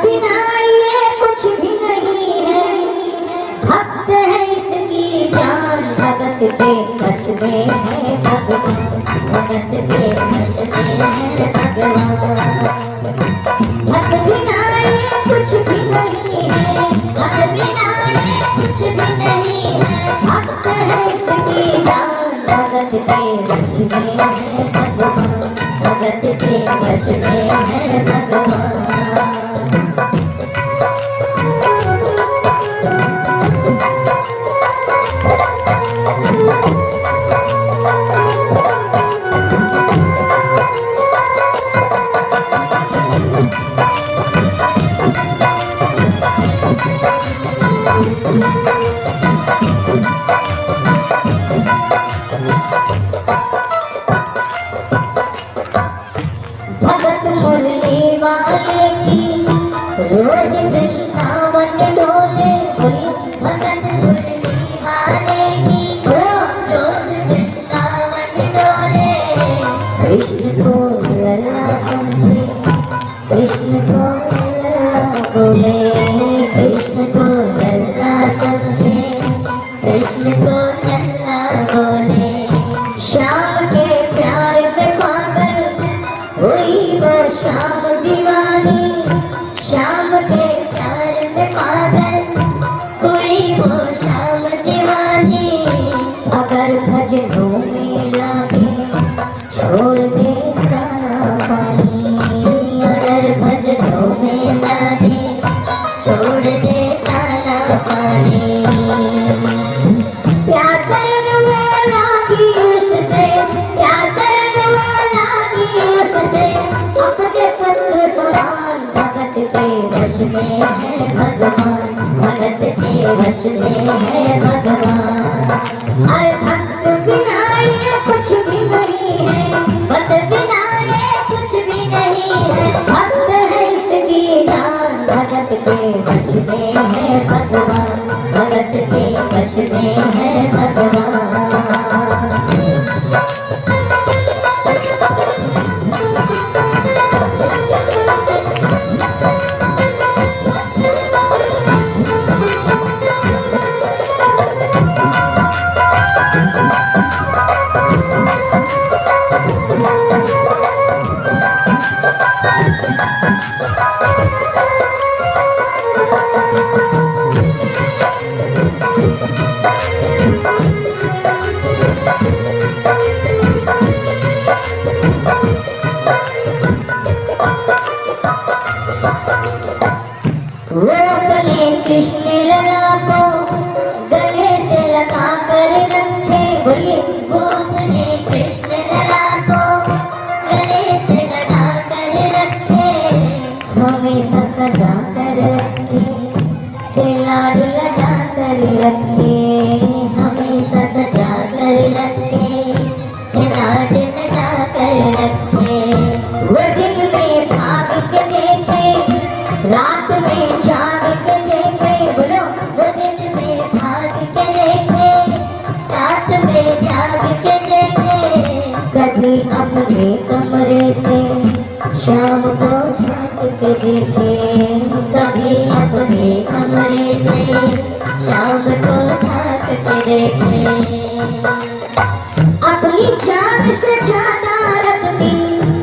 बिना ये कुछ भी नहीं है, भक्त है इसकी जान, भगत के बस में है भगवान, भगत के बस में है भगवान। भक्त बिना ये कुछ भी नहीं है, भक्त बिना ये कुछ भी नहीं है, भक्त है इसकी जान, भगत के बस में है भगवान, भगत के बस में है भगवान। भगत मुरली वाले की रोज वृंदावन डोले, भगत मुरली वाले की रोज वृंदावन डोले। कृष्ण को लल्ला समझे, कृष्ण को लल्ला बोले, कृष्ण को लल्ला समझे, कृष्ण को लल्ला बोले। श्याम के प्यार में पागल हुई वो श्याम दीवानी, श्याम के प्यार में पागल हुई वो श्याम दीवानी। अगर भजनों में लागे छोड़ दे खाना पानी, अगर भजनों में लागे छोड़ दे खाना पानी। प्यार करने वाला भी उससे, प्यार करने वाला भी उससे, अपने पुत्र समान, भगत के वश में है भगवान, भगत के वश में है भगवान। अरे भक्त बिना ये कुछ भी नहीं है, भक्त बिना ये कुछ भी नहीं है, भक्त है इसकी जान, भगत के वश में है भगवान, भगत के वश में है भगवान। वो अपने कृष्ण लला को गले से लगा कर रखे, बोलिए। वो अपने कृष्ण लला को गले से लगा कर रखे, हमेशा सजा कर रखे, के लाड लगा कर रखे, हमेशा सजा कर रखे, के लाड लगा कर रखे। वो दिन में भाग के देखे, रात में जाग के देखे, बोलो। वो दिन में भाग के देखे, रात में जाग के देखे। कभी अपने कमरे से शाम को झांक के देखे, कभी अपने कमरे से शाम को झांक के देखे। अपनी जान से ज्यादा रखती,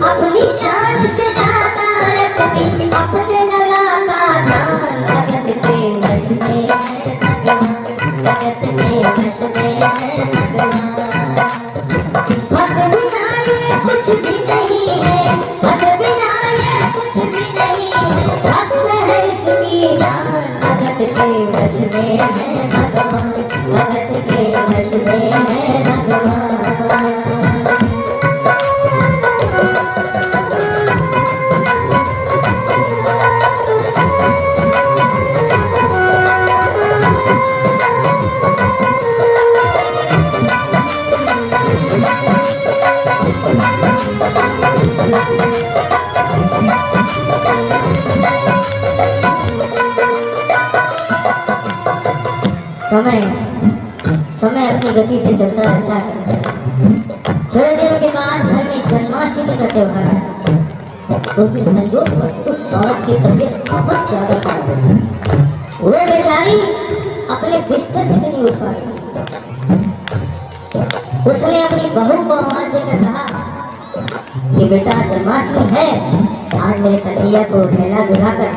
अपनी जान से ज्यादा रखती, अपने लला का ध्यान, भगत के वश में है भगवान, भगत के वश में है भगवान। भक्त बिना ये कुछ भी नहीं है, भक्त बिना ये कुछ भी नहीं है, भक्त है इसकी जान, भगत के वश में है भगवान, भगत के वश में है भगवान। समय समय अपनी गति से चलता रहता है। थोड़े दिनों के बाद घर में जन्माष्टमी का त्योहार है। उस दिन संजोग बस उस औरत की की तबीयत बहुत ज्यादा खराब हो गई। वो बेचारी अपने बिस्तर से नहीं उठ पाई। उसने अपनी बहू को आवाज देकर कहा कि बेटा जन्माष्टमी है, आज मेरे कन्हैया को नहला धुलाकर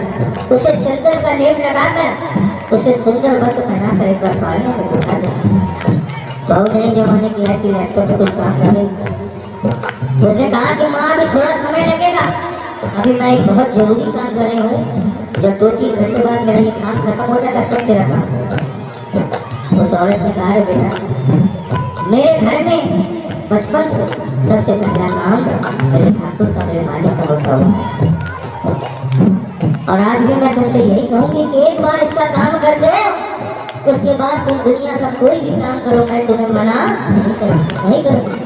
उसे चंदन का लेप लगाकर उसे सुंदर वस्त्र पहनाकर एक बार पालने में बिठा दो। बहू नए जमाने की है कि लैपटॉप पे कुछ काम कर रही। उसने कहा कि माँ अभी थोड़ा समय लगेगा, अभी मैं एक बहुत जरूरी काम कर रही हूँ, जब 2-3 घंटे बाद मेरा ये काम खत्म हो जाएगा तब तेरा काम। उस औरत ने कहा है बेटा मेरे घर में बचपन से सबसे पहला काम मेरे ठाकुर का, मेरे मालिक का होता हुआ, और आज भी मैं तुमसे यही कहूँगी कि एक बार इसका काम कर दो, उसके बाद तुम दुनिया का कोई भी काम करो, मैं तुम्हें मना नहीं करूँगी।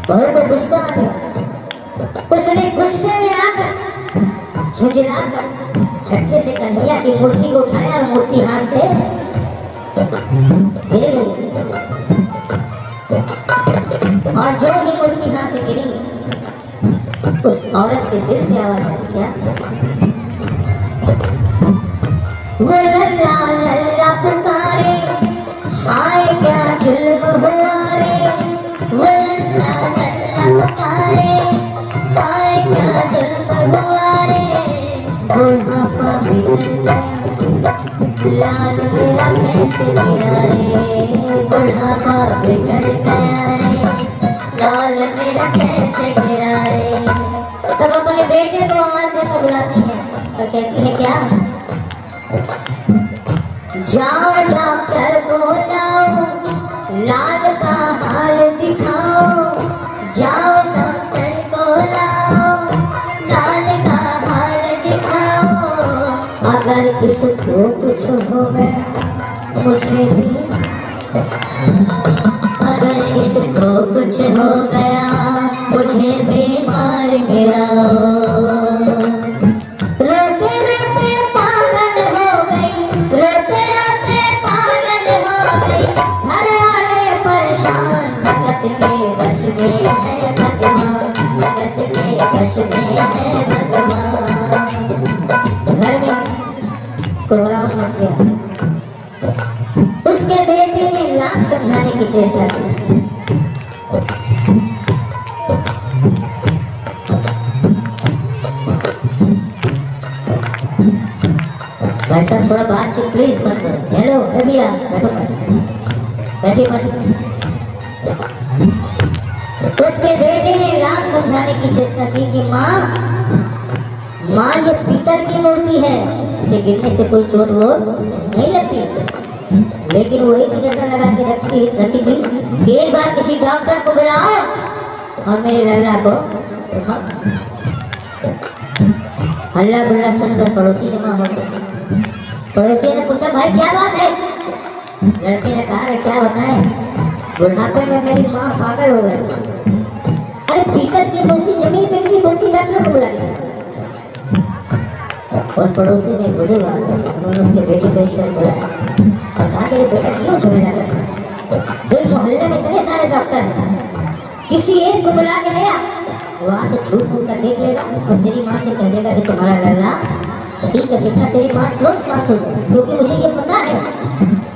बहुत को गुस्सा आ गया। उसने गुस्से में आकर झुंझलाकर झटके से कन्हैया की मूर्ति को उठाया और मूर्ति हाथ से गिर गई। और जो ही मूर्ति हाथ से गिरी, उस औरत के दिल से आवाज आई क्या, वो लल्ला लल्ला पुकारे, हाय क्या जुल्म हुआ रे, वो लल्ला लल्ला पुकारे, हाय क्या जुल्म हुआ रे, बुढ़ापा बिगड़ गया, लाल मेरा कैसे गया रे, बुढ़ापा बिगड़ गया रे, लाल मेरा कैसे गया रे। तब अपने बेटे को आवाज देकर बुलाती है और कहती है क्या, जाओ डॉक्टर को लाओ, लाल का हाल दिखाओ, जाओ डॉक्टर को लाओ, लाल का हाल दिखाओ, अगर इसको कुछ हो गया मुझे भी, अगर इसको कुछ हो गया मुझे भी मार गिराओ। घर में कोहराम मच गया। उसके बेटे ने लाख समझाने की चेष्टा की, भाई साहब थोड़ा बातचीत प्लीज मत करो। हेलो भैया बैठो बैठिए बैठिए। उसके बेटे ने लाख समझाने की चेष्टा की कि माँ ये पीतल की मूर्ति है, इसे गिरने से कोई चोट वोट नहीं लगती, लेकिन वो एक जगह लगा के रखी थी। एक बार किसी डॉक्टर को बुलाओ और मेरे लल्ला को हल्ला गुल्ला सुनकर पड़ोसी जमा हो गए। पड़ोसी ने पूछा भाई क्या बात है। लड़के ने कहा क्या बताएं, बुढ़ापे में मेरी माँ पागल हो गई। अरे पीतल की मूर्ति जमीन पे गिरी, मूर्ति डॉक्टर को बुला दिया। और पड़ोसी में बुजुर्ग आ गए, उन्होंने उसके बेटे को इधर बुलाया और कहा कि बेटा क्यों झमेला करता है, दिल मोहल्ले में इतने सारे डॉक्टर हैं, किसी एक को बुला के ले आ, वो आके झूठ मूठ कर देख लेगा और तेरी माँ से कह देगा कि तुम्हारा लल्ला ठीक है, देखना तेरी माँ तुरंत साफ हो जाए, क्योंकि मुझे ये पता है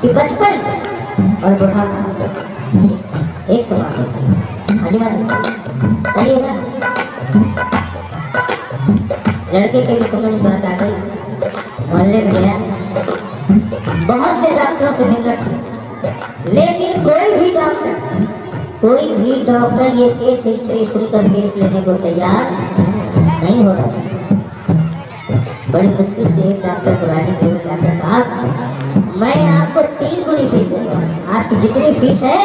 कि बचपन और बुढ़ापा एक समान होता है। हाजी माँ सही है ना। लड़के के भी समझ बात आ गई, मोहल्ले में गया, बहुत से डॉक्टरों से मिलकर की, लेकिन कोई भी डॉक्टर ये केस हिस्ट्री सुनकर केस लेने को तैयार नहीं हो रहा। बड़ी मुश्किल से एक डॉक्टर को राजी किया, डॉक्टर साहब मैं आपको 3 गुनी फीस दूंगा, आपकी जितनी फीस है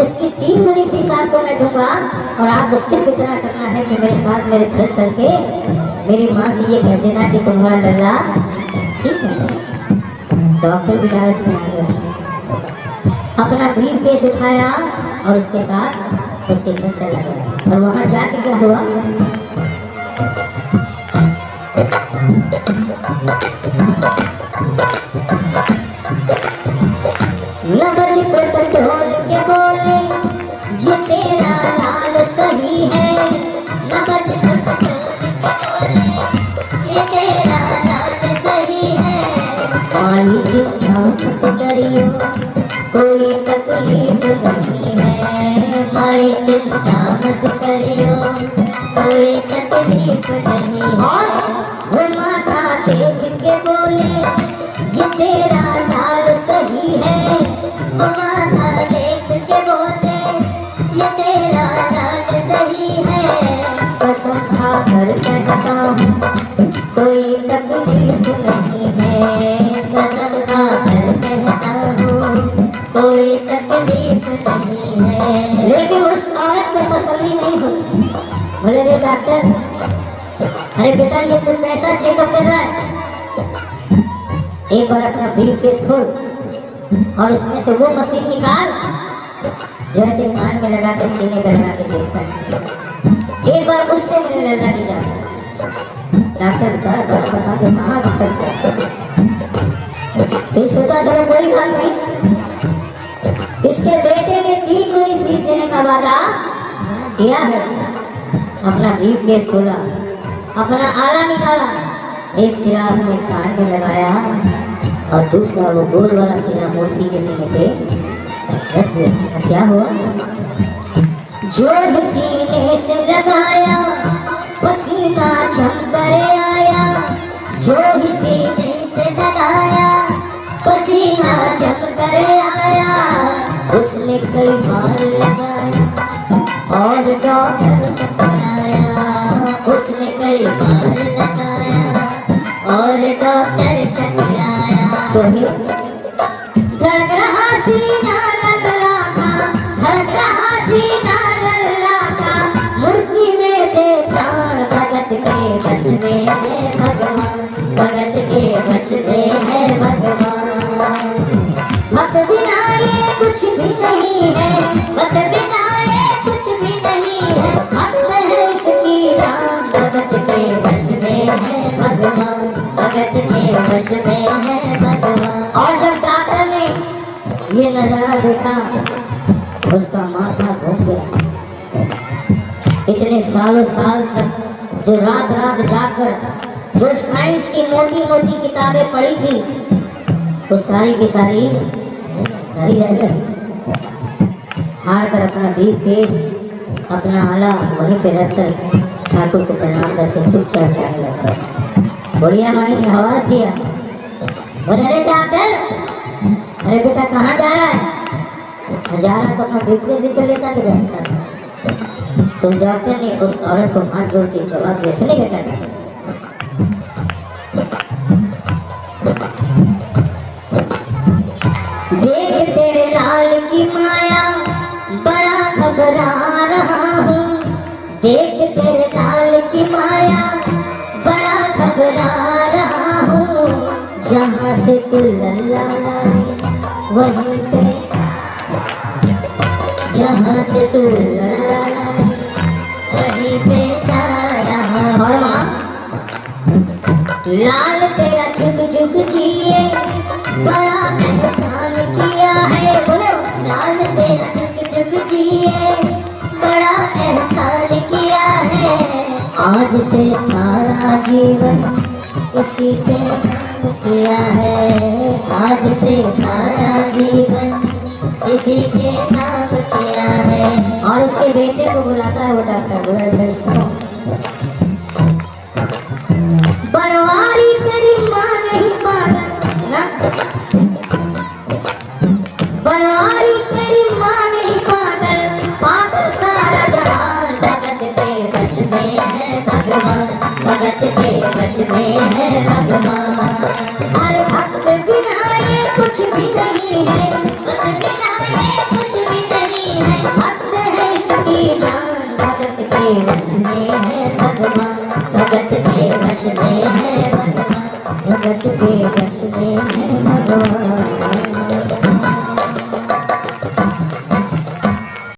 उसकी 3 गुनी फीस आपको मैं दूंगा, और आपको सिर्फ इतना करना है कि मेरे साथ मेरे घर चल के मेरी माँ से ये कह देना कि तुम्हारा लल्ला ठीक है। डॉक्टर भी लालच में आ गया, अपना ब्रीफ केस उठाया और उसके साथ उसके घर चला गया। और वहाँ जाके क्या हुआ, नबज पे टटोल के बोले ये तेरा लाल सही है, नबज पे टटोल के बोले ये तेरा माई चिंता मत करियो कोई तकलीफ नहीं है, माई चिंता मत करियो कोई तकलीफ नहीं है। वो माथा देख के बोले ये तेरा हाल सही है, वो माथा देख के बोले ये तेरा हाल सही है। कसम खा कर कहता हूँ कोई तकलीफ नहीं है, कसम खा कर कहता हूँ कोई तकलीफ नहीं है। लेकिन उस औरत को तसल्ली नहीं हुई। बोले रे डॉक्टर, अरे बेटा ये तू कैसा चेकअप कर रहा है? एक बार अपना ब्रीफ केस खोल और उसमें से वो मशीन निकाल जैसे कान में लगा के सीने पे लगा के देखता है। एक बार उससे मेरे लड़का की जांच डॉक्टर बेचारा बड़ा फंसा के कहाँ की फंसता। फिर सोचा चलो कोई बात नहीं, इसके बेटे ने 3 गुनी फीस देने का वादा किया है। अपना ब्रीफ केस खोला, अपना आला निकाला, एक सिरा अपने कान में लगाया और दूसरा वो गोल वाला सिरा मूर्ति के सीने पे रख दिया। क्या हुआ? जो सीने से लगाया पसीना जम कर आया, जो सीने से लगाया पसीना जम कर आया। उसने कई बार लगाया और डॉक्टर चकराया, उसने कई बार लगाया और डॉक्टर चकराया। धड़क रहा सीना लल्ला का, धड़क रहा सीना लल्ला का, मूर्ति में थे प्राण भगत के बस में है भगवान, भगत के बस में है भगवान। भक्त बिना ये कुछ भी नहीं है, भक्त बिना ये कुछ भी नहीं है, भक्त है इसकी जान, भगत के बस में है भगवान, भगत के बस में है भगवान। और जब डॉक्टर ने ये नजारा देखा उसका माथा घूम गया। इतने सालों साल तक जो रात रात जाकर जो साइंस की मोटी मोटी किताबें पढ़ी थी वो सारी की सारी घर ही रह गई। हार कर अपना ब्रीफ केस अपना आला वहीं पे रखकर ठाकुर को प्रणाम करके चुपचाप जाने लगा। बुढ़िया माई ने आवाज दिया, बोले अरे डॉक्टर, अरे बेटा कहाँ जा रहा है? जा रहा है तो अपना ब्रीफ केस भी चल लेता कि जाए साथ। तो डॉक्टर ने उस औरत को हाथ जोड़ के जवाब दिया, सुनेगा क्या? देख तेरे लाल की माया बड़ा घबरा रहा हूँ, देख तेरे लाल की माया बड़ा घबरा रहा हूँ। जहाँ से तू लल्ला वहीं पे, जहाँ से तू लल्ला वहीं पे जा रहा हूँ। लाल तेरा झुक झुक जिए बड़ा एहसान किया है, बोलो लाल तेरा झुक झुक जिए बड़ा एहसान किया है। आज से सारा जीवन उसी पे किया है, आज से सारा जीवन इसी के नाम किया है। और उसके बेटे को बुलाता है वो डॉक्टर, बोला सुनो बनवारी तेरी माँ नहीं पागल ना, बनवारी तेरी माँ नहीं पागल, पागल सारा जहान। भगत के बस में है भगवान, भगत के बस में है भगवान। अरे भक्त बिना ये कुछ भी नहीं है, भक्त बिना ये कुछ भी नहीं है, भक्त है इसकी जान, भगत के बस में है भगवान, भगत के बस में है।